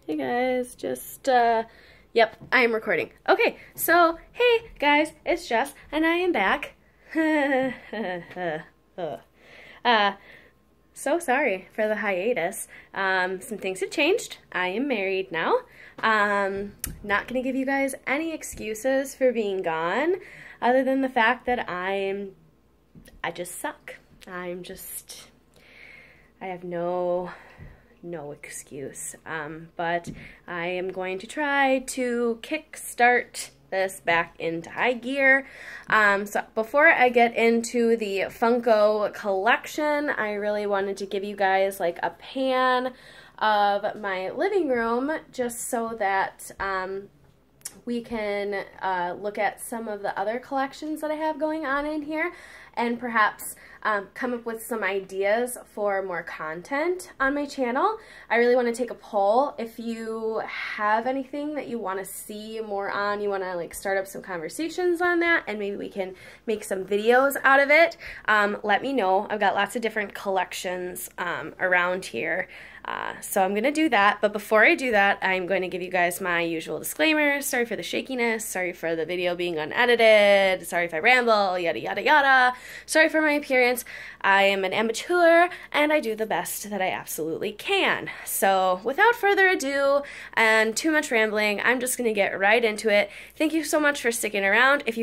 Hey guys, yep, I am recording. Okay, so, hey guys, it's Jess, and I am back. So sorry for the hiatus. Some things have changed. I am married now. Not gonna give you guys any excuses for being gone, other than the fact that I just suck. I have no excuse, but I am going to try to kickstart this back into high gear. So before I get into the Funko collection, I really wanted to give you guys like a pan of my living room just so that we can look at some of the other collections that I have going on in here, and perhaps come up with some ideas for more content on my channel. I really want to take a poll. If you have anything that you want to see more on, you want to like start up some conversations on that, and maybe we can make some videos out of it, let me know. I've got lots of different collections around here. So I'm going to do that, but before I do that, I'm going to give you guys my usual disclaimers. Sorry for the shakiness, sorry for the video being unedited, sorry if I ramble, yada yada yada, sorry for my appearance. I am an amateur, and I do the best that I absolutely can. So without further ado and too much rambling, I'm just going to get right into it. Thank you so much for sticking around. If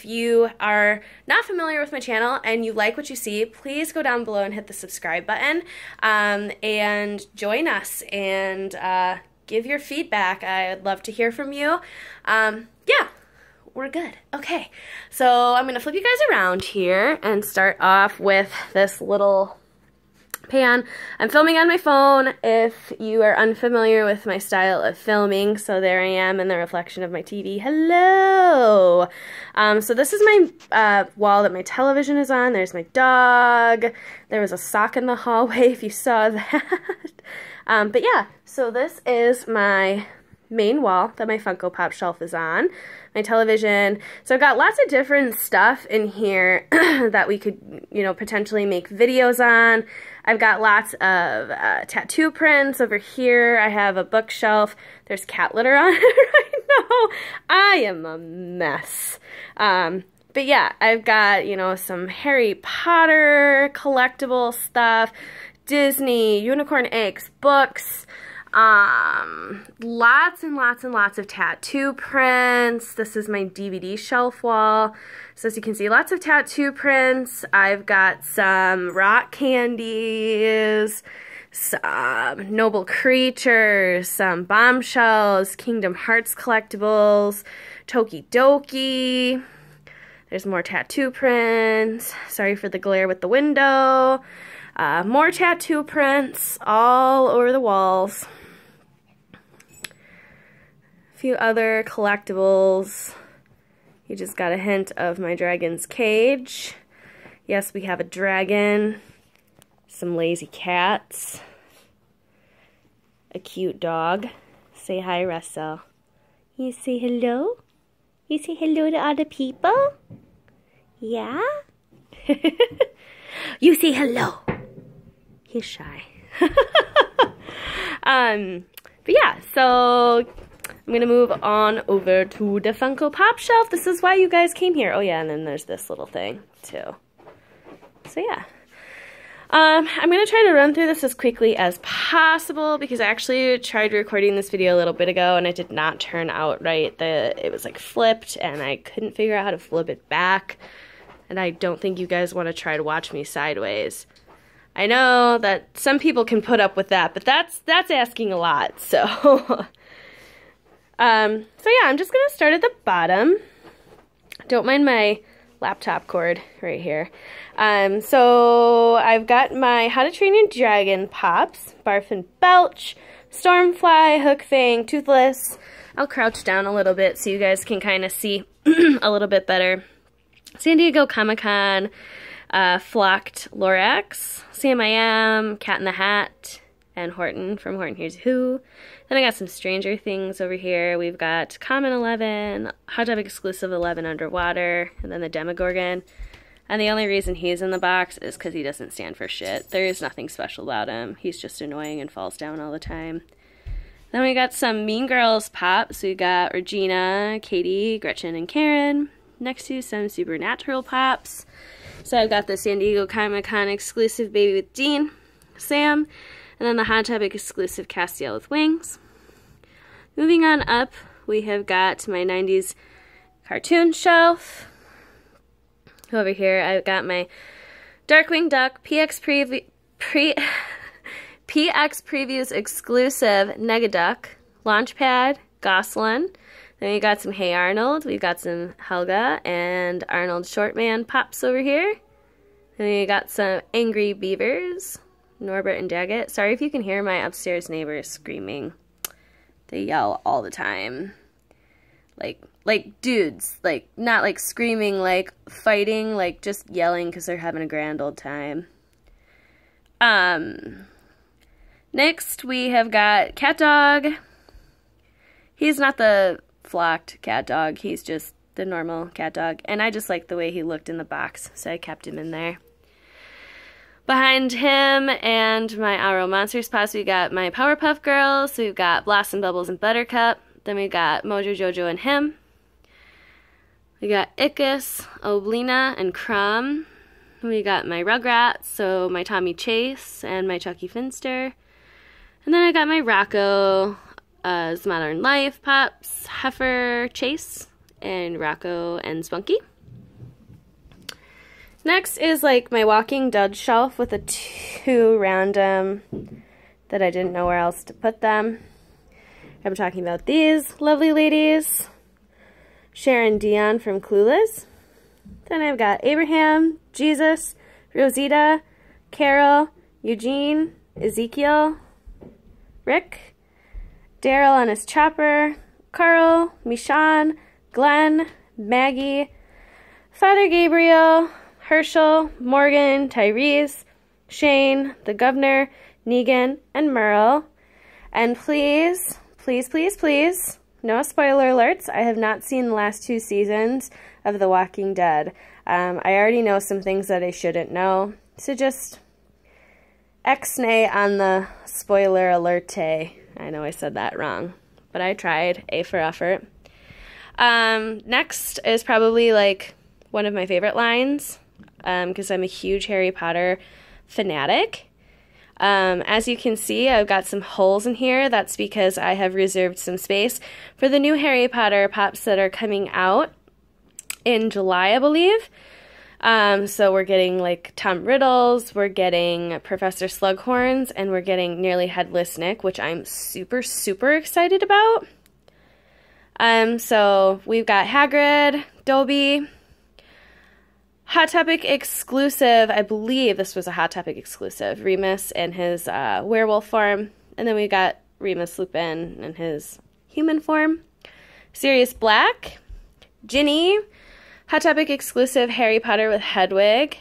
you are not familiar with my channel and you like what you see, please go down below and hit the subscribe button, and join us and give your feedback. I'd love to hear from you. Yeah, we're good. Okay, so I'm gonna flip you guys around here and start off with this little pan. I'm filming on my phone if you are unfamiliar with my style of filming. So there I am in the reflection of my TV. Hello! So this is my wall that my television is on. There's my dog. There was a sock in the hallway if you saw that. But yeah, so this is my main wall that my Funko Pop shelf is on. My television. So I've got lots of different stuff in here that we could, you know, potentially make videos on. I've got lots of tattoo prints over here. I have a bookshelf. There's cat litter on it right now. I am a mess. But yeah, I've got, you know, some Harry Potter collectible stuff, Disney, unicorn eggs, books, lots and lots and lots of tattoo prints. This is my DVD shelf wall. So as you can see, lots of tattoo prints. I've got some rock candies, some Noble Creatures, some Bombshells, Kingdom Hearts collectibles, Tokidoki. There's more tattoo prints. Sorry for the glare with the window. More tattoo prints all over the walls. A few other collectibles. You just got a hint of my dragon's cage. Yes, we have a dragon. Some lazy cats. A cute dog. Say hi, Russell. You say hello? You say hello to other people? Yeah? You say hello. He's shy. But yeah, so I'm gonna move on over to the Funko Pop shelf. This is why you guys came here. Oh yeah, and then there's this little thing too. So yeah. I'm gonna try to run through this as quickly as possible because I actually tried recording this video a little bit ago and it did not turn out right. It was like flipped and I couldn't figure out how to flip it back. And I don't think you guys want to try to watch me sideways. I know that some people can put up with that, but that's asking a lot. So, so yeah, I'm just gonna start at the bottom. Don't mind my laptop cord right here. So I've got my How to Train Your Dragon Pops, Barf and Belch, Stormfly, Hookfang, Toothless. I'll crouch down a little bit so you guys can kind of see a little bit better. San Diego Comic-Con, Flocked Lorax, Sam I Am, Cat in the Hat, and Horton from Horton Hears Who. Then I got some Stranger Things over here. We've got Common 11, Hot Tub Exclusive 11 Underwater, and then the Demogorgon. And the only reason he's in the box is because he doesn't stand for shit. There is nothing special about him. He's just annoying and falls down all the time. Then we got some Mean Girls pops. We got Regina, Katie, Gretchen, and Karen. Next to some Supernatural pops. So I've got the San Diego Comic-Con exclusive Baby with Dean, Sam, and then the Hot Topic exclusive Castiel with Wings. Moving on up, we have got my 90s cartoon shelf. Over here, I've got my Darkwing Duck PX Previews exclusive Negaduck, Launchpad, Goslin. Then we got some Hey Arnold. We've got some Helga and Arnold Shortman pops over here. Then we got some Angry Beavers, Norbert and Daggett. Sorry if you can hear my upstairs neighbors screaming. They yell all the time. Like dudes. Like, not like screaming, like fighting, like just yelling because they're having a grand old time. Next we have got Cat Dog. He's not the flocked cat dog. He's just the normal cat dog. And I just liked the way he looked in the box, so I kept him in there. Behind him and my Aro Monsters pops, we got my Powerpuff Girls. We've got Blossom, Bubbles, and Buttercup. Then we got Mojo, Jojo, and him. We got Ickis, Oblina, and Crumb. We got my Rugrats, so my Tommy Chase and my Chucky Finster. And then I got my Rocco, Modern Life pops, Heifer, Chase, and Rocco and Spunky. Next is like my Walking Dead shelf with the two random that I didn't know where else to put them. I'm talking about these lovely ladies. Sharon Dion from Clueless. Then I've got Abraham, Jesus, Rosita, Carol, Eugene, Ezekiel, Rick, Daryl on his chopper, Carl, Michonne, Glenn, Maggie, Father Gabriel, Herschel, Morgan, Tyrese, Shane, the Governor, Negan, and Merle. And please, please, please, please, no spoiler alerts, I have not seen the last 2 seasons of The Walking Dead. I already know some things that I shouldn't know, so just X-nay on the spoiler alerte. I know I said that wrong, but I tried. A for effort. Next is probably like one of my favorite lines, because I'm a huge Harry Potter fanatic. As you can see, I've got some holes in here. That's because I have reserved some space for the new Harry Potter pops that are coming out in July, I believe. So we're getting like Tom Riddles, we're getting Professor Slughorns, and we're getting Nearly Headless Nick, which I'm super, super excited about. So we've got Hagrid, Dobby, Hot Topic exclusive, I believe this was a Hot Topic exclusive, Remus and his werewolf form, and then we got Remus Lupin in his human form. Sirius Black, Ginny, Hot Topic exclusive Harry Potter with Hedwig,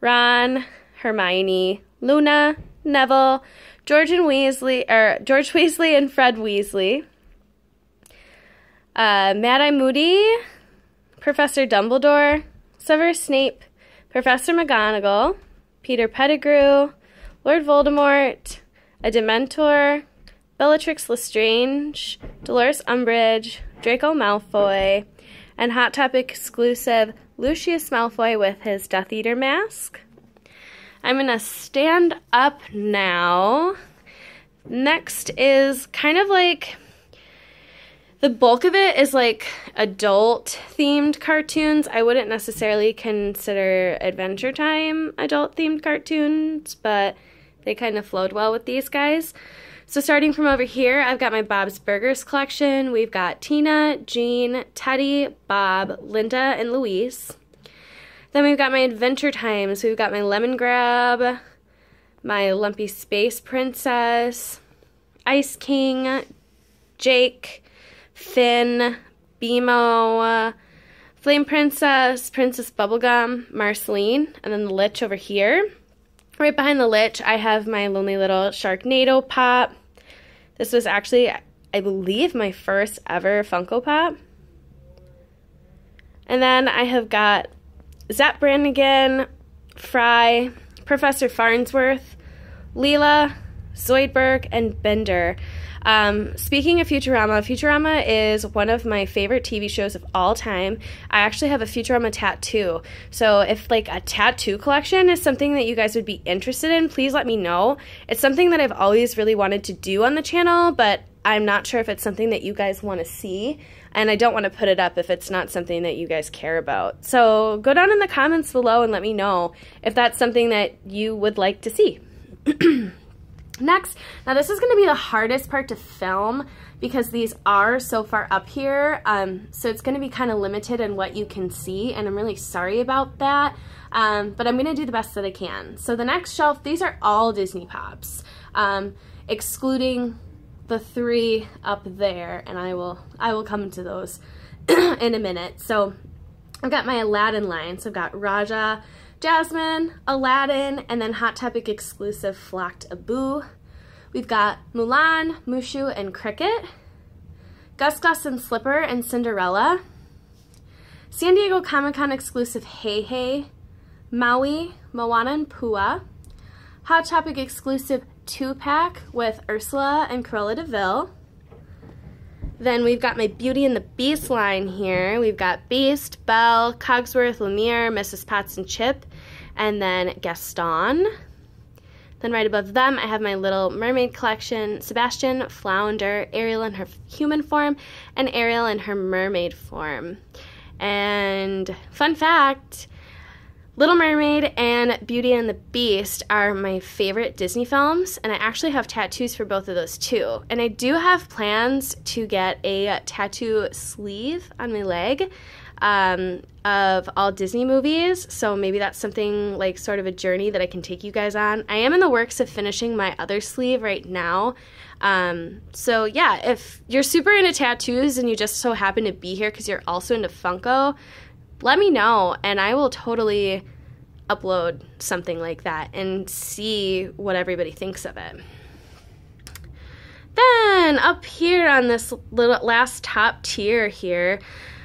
Ron, Hermione, Luna, Neville, George Weasley and Fred Weasley, Mad-Eye Moody, Professor Dumbledore, Severus Snape, Professor McGonagall, Peter Pettigrew, Lord Voldemort, a Dementor, Bellatrix Lestrange, Dolores Umbridge, Draco Malfoy, and Hot Topic exclusive Lucius Malfoy with his Death Eater mask. I'm going to stand up now. Next is kind of like, the bulk of it is like adult themed cartoons. I wouldn't necessarily consider Adventure Time adult themed cartoons, but they kind of flowed well with these guys. So starting from over here, I've got my Bob's Burgers collection. We've got Tina, Jean, Teddy, Bob, Linda, and Louise. Then we've got my Adventure Times. We've got my Lemon Grab, my Lumpy Space Princess, Ice King, Jake, Finn, Beemo, Flame Princess, Princess Bubblegum, Marceline, and then the Lich over here. Right behind the Lich, I have my Lonely Little Sharknado Pop. This was actually, I believe, my first ever Funko Pop. And then I have got Zap Brannigan, Fry, Professor Farnsworth, Leela, Zoidberg, and Bender. Speaking of Futurama, Futurama is one of my favorite TV shows of all time. I actually have a Futurama tattoo. So if like a tattoo collection is something that you guys would be interested in, please let me know. It's something that I've always really wanted to do on the channel, but I'm not sure if it's something that you guys want to see, and I don't want to put it up if it's not something that you guys care about. So go down in the comments below and let me know if that's something that you would like to see. Next, now this is going to be the hardest part to film because these are so far up here, so it's going to be kind of limited in what you can see, and I'm really sorry about that, but I'm going to do the best that I can. So the next shelf, these are all Disney Pops, excluding the 3 up there, and I will come to those in a minute. So I've got my Aladdin line, so I've got Raja, Jasmine, Aladdin, and then Hot Topic exclusive Flocked Abu. We've got Mulan, Mushu, and Cricket, Gus Gus and Slipper and Cinderella, San Diego Comic-Con exclusive Hey Hey, Maui, Moana and Pua, Hot Topic exclusive 2-pack with Ursula and Cruella de Vil. Then we've got my Beauty and the Beast line here. We've got Beast, Belle, Cogsworth, Lumiere, Mrs. Potts and Chip, and then Gaston. Then right above them, I have my Little Mermaid collection, Sebastian, Flounder, Ariel in her human form, and Ariel in her mermaid form. And fun fact, Little Mermaid and Beauty and the Beast are my favorite Disney films, and I actually have tattoos for both of those too. And I do have plans to get a tattoo sleeve on my leg of all Disney movies, so maybe that's something like sort of a journey that I can take you guys on. I am in the works of finishing my other sleeve right now. So yeah, if you're super into tattoos and you just so happen to be here because you're also into Funko, let me know, and I will totally upload something like that and see what everybody thinks of it. Then up here on this little last top tier here,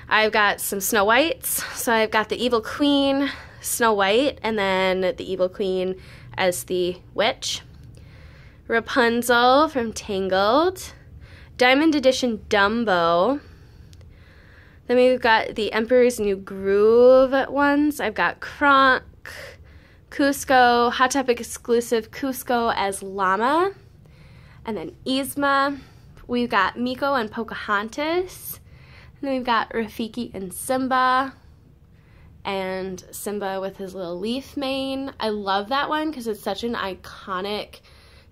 I've got some Snow Whites. So I've got the Evil Queen, Snow White, and then the Evil Queen as the witch. Rapunzel from Tangled. Diamond Edition Dumbo. Then we've got the Emperor's New Groove ones. I've got Kronk, Cusco, Hot Topic exclusive Cusco as Llama, and then Yzma. We've got Miko and Pocahontas, and then we've got Rafiki and Simba with his little leaf mane. I love that one because it's such an iconic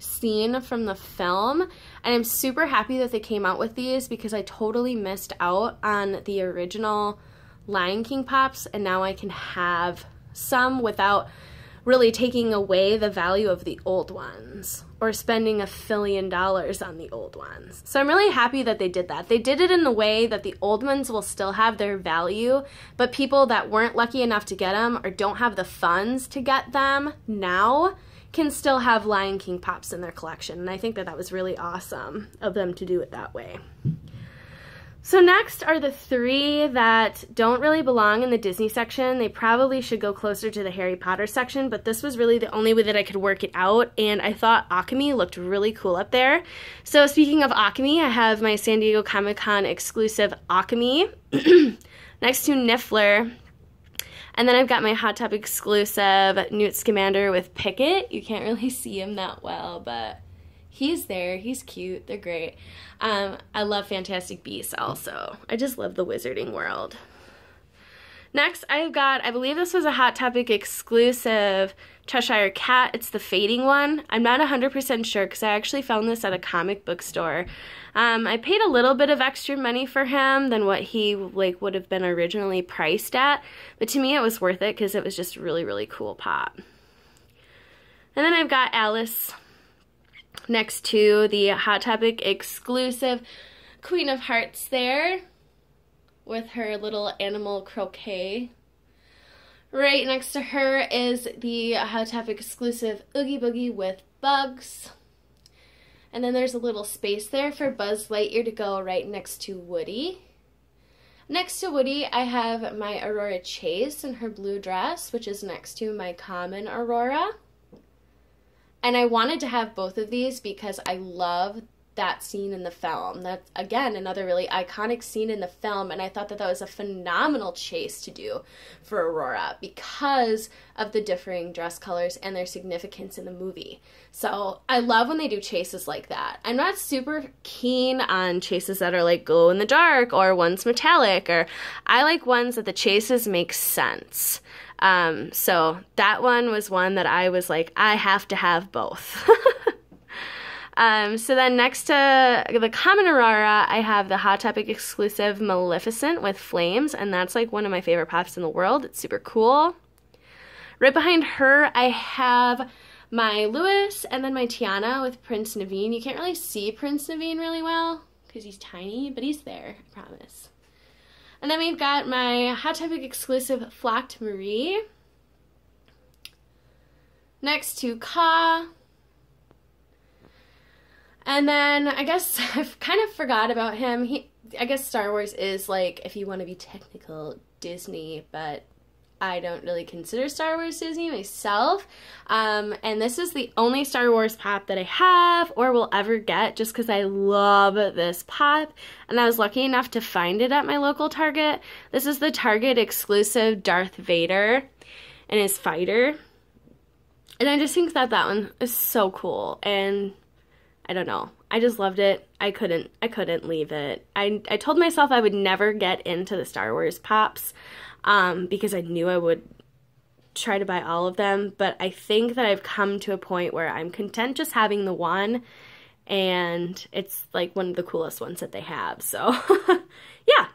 scene from the film, and I'm super happy that they came out with these because I totally missed out on the original Lion King Pops, and now I can have some without really taking away the value of the old ones or spending $1 fillion on the old ones. So I'm really happy that they did that. They did it in the way that the old ones will still have their value, but people that weren't lucky enough to get them or don't have the funds to get them now can still have Lion King Pops in their collection, and I think that that was really awesome of them to do it that way. So next are the 3 that don't really belong in the Disney section. They probably should go closer to the Harry Potter section, but this was really the only way that I could work it out, and I thought Akemi looked really cool up there. So speaking of Akemi, I have my San Diego Comic-Con exclusive Akemi next to Niffler. And then I've got my Hot Topic exclusive Newt Scamander with Pickett. You can't really see him that well, but he's there. He's cute. They're great. I love Fantastic Beasts also. I just love the wizarding world. Next, I've got, I believe this was a Hot Topic exclusive Cheshire Cat. It's the fading one. I'm not 100% sure because I actually found this at a comic book store. I paid a little bit of extra money for him than what he would have been originally priced at, but to me it was worth it because it was just really, really cool pop. And then I've got Alice next to the Hot Topic exclusive Queen of Hearts there with her little animal croquet. Right next to her is the Hot Topic exclusive Oogie Boogie with Bugs. And then there's a little space there for Buzz Lightyear to go right next to Woody. Next to Woody, I have my Aurora Chase in her blue dress, which is next to my common Aurora. And I wanted to have both of these because I love that scene in the film. That's, again, another really iconic scene in the film, and I thought that that was a phenomenal chase to do for Aurora because of the differing dress colors and their significance in the movie. So I love when they do chases like that. I'm not super keen on chases that are like glow in the dark or ones metallic, or I like ones that the chases make sense. So that one was one that I was like, I have to have both. So then next to the common Aurora, I have the Hot Topic exclusive Maleficent with flames, and that's like one of my favorite pops in the world. It's super cool. Right behind her, I have my Louis and then my Tiana with Prince Naveen. You can't really see Prince Naveen really well because he's tiny, but he's there, I promise. And then we've got my Hot Topic exclusive Flocked Marie. Next to Ka. And then I guess I've kind of forgot about him. I guess Star Wars is like, if you want to be technical, Disney, but I don't really consider Star Wars Disney myself. And this is the only Star Wars pop that I have or will ever get just because I love this pop. And I was lucky enough to find it at my local Target. This is the Target exclusive Darth Vader and his fighter. And I just think that that one is so cool. And I don't know. I just loved it. I couldn't leave it. I told myself I would never get into the Star Wars pops because I knew I would try to buy all of them, but I think that I've come to a point where I'm content just having the one, and it's like one of the coolest ones that they have. So, yeah.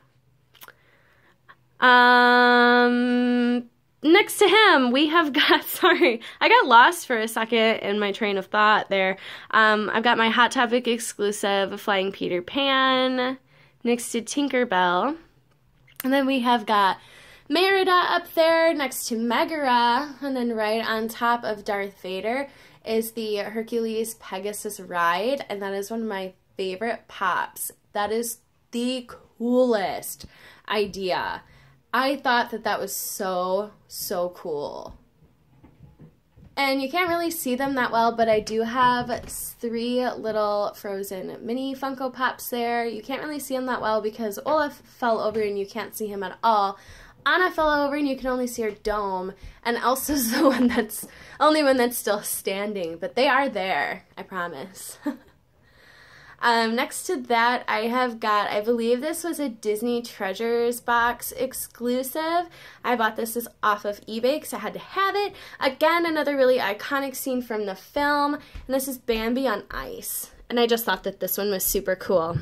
Next to him, we have got, sorry, I got lost for a second in my train of thought there. I've got my Hot Topic exclusive Flying Peter Pan next to Tinkerbell. And then we have got Merida up there next to Megara. And then right on top of Darth Vader is the Hercules Pegasus ride. And that is one of my favorite pops. That is the coolest idea. I thought that that was so, so cool. And you can't really see them that well, but I do have 3 little Frozen mini Funko Pops there. You can't really see them that well because Olaf fell over and you can't see him at all. Anna fell over and you can only see her dome. And Elsa's the only one that's still standing, but they are there, I promise. Next to that, I have got, I believe this was a Disney Treasures box exclusive. I bought this off of eBay because I had to have it. Again, another really iconic scene from the film, and this is Bambi on ice. And I just thought that this one was super cool.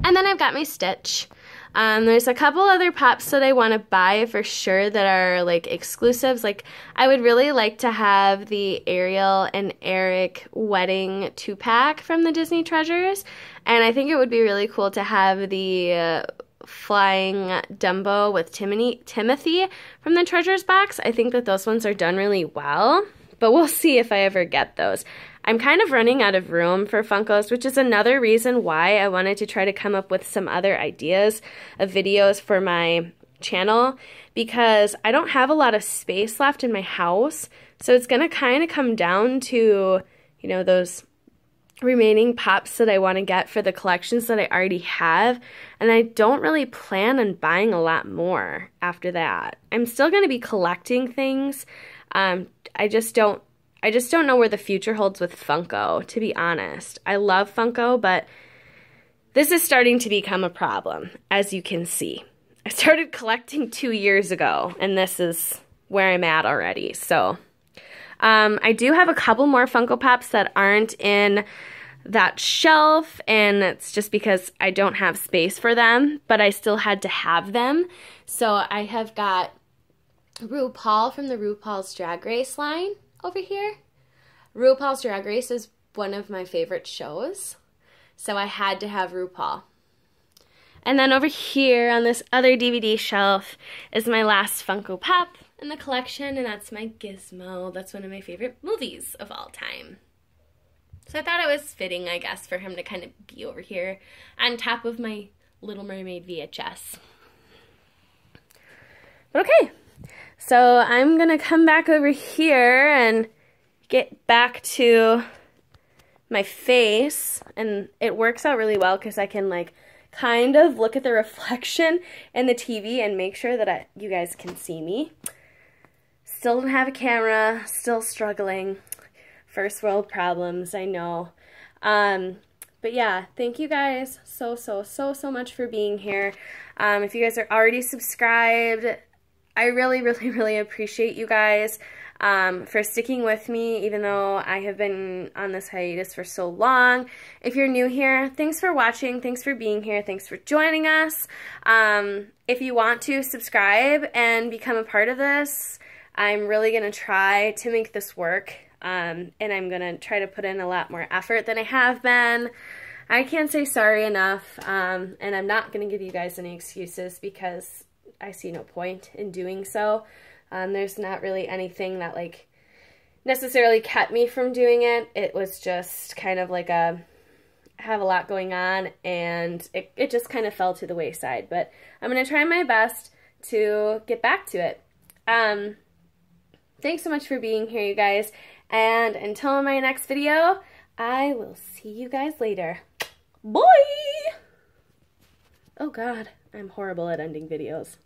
And then I've got my Stitch. There's a couple other pops that I want to buy for sure that are like exclusives. Like I would really like to have the Ariel and Eric wedding 2-pack from the Disney Treasures. And I think it would be really cool to have the Flying Dumbo with Timothy from the Treasures box. I think that those ones are done really well, but we'll see if I ever get those. I'm kind of running out of room for Funkos, which is another reason why I wanted to try to come up with some other ideas of videos for my channel, because I don't have a lot of space left in my house. So it's going to kind of come down to, you know, those remaining pops that I want to get for the collections that I already have. And I don't really plan on buying a lot more after that. I'm still going to be collecting things. I just don't know where the future holds with Funko, to be honest. I love Funko, but this is starting to become a problem, as you can see. I started collecting 2 years ago, and this is where I'm at already. So I do have a couple more Funko Pops that aren't in that shelf, and it's just because I don't have space for them, but I still had to have them. So I have got RuPaul from the RuPaul's Drag Race line over here. RuPaul's Drag Race is one of my favorite shows, so I had to have RuPaul. And then over here on this other DVD shelf is my last Funko Pop in the collection, and that's my Gizmo. That's one of my favorite movies of all time. So I thought it was fitting, I guess, for him to kind of be over here on top of my Little Mermaid VHS. But okay. So I'm going to come back over here and get back to my face, and it works out really well because I can like kind of look at the reflection in the TV and make sure that you guys can see me. Still don't have a camera, still struggling. First world problems, I know. But yeah, thank you guys so much for being here. If you guys are already subscribed, I really appreciate you guys for sticking with me, even though I have been on this hiatus for so long. If you're new here, thanks for watching, thanks for being here, thanks for joining us. If you want to subscribe and become a part of this, I'm really going to try to make this work, and I'm going to try to put in a lot more effort than I have been. I can't say sorry enough, and I'm not going to give you guys any excuses because I see no point in doing so. There's not really anything that like necessarily kept me from doing it. It was just kind of like I have a lot going on, and it just kind of fell to the wayside. But I'm going to try my best to get back to it. Thanks so much for being here, you guys. And until my next video, I will see you guys later. Bye! Oh God, I'm horrible at ending videos.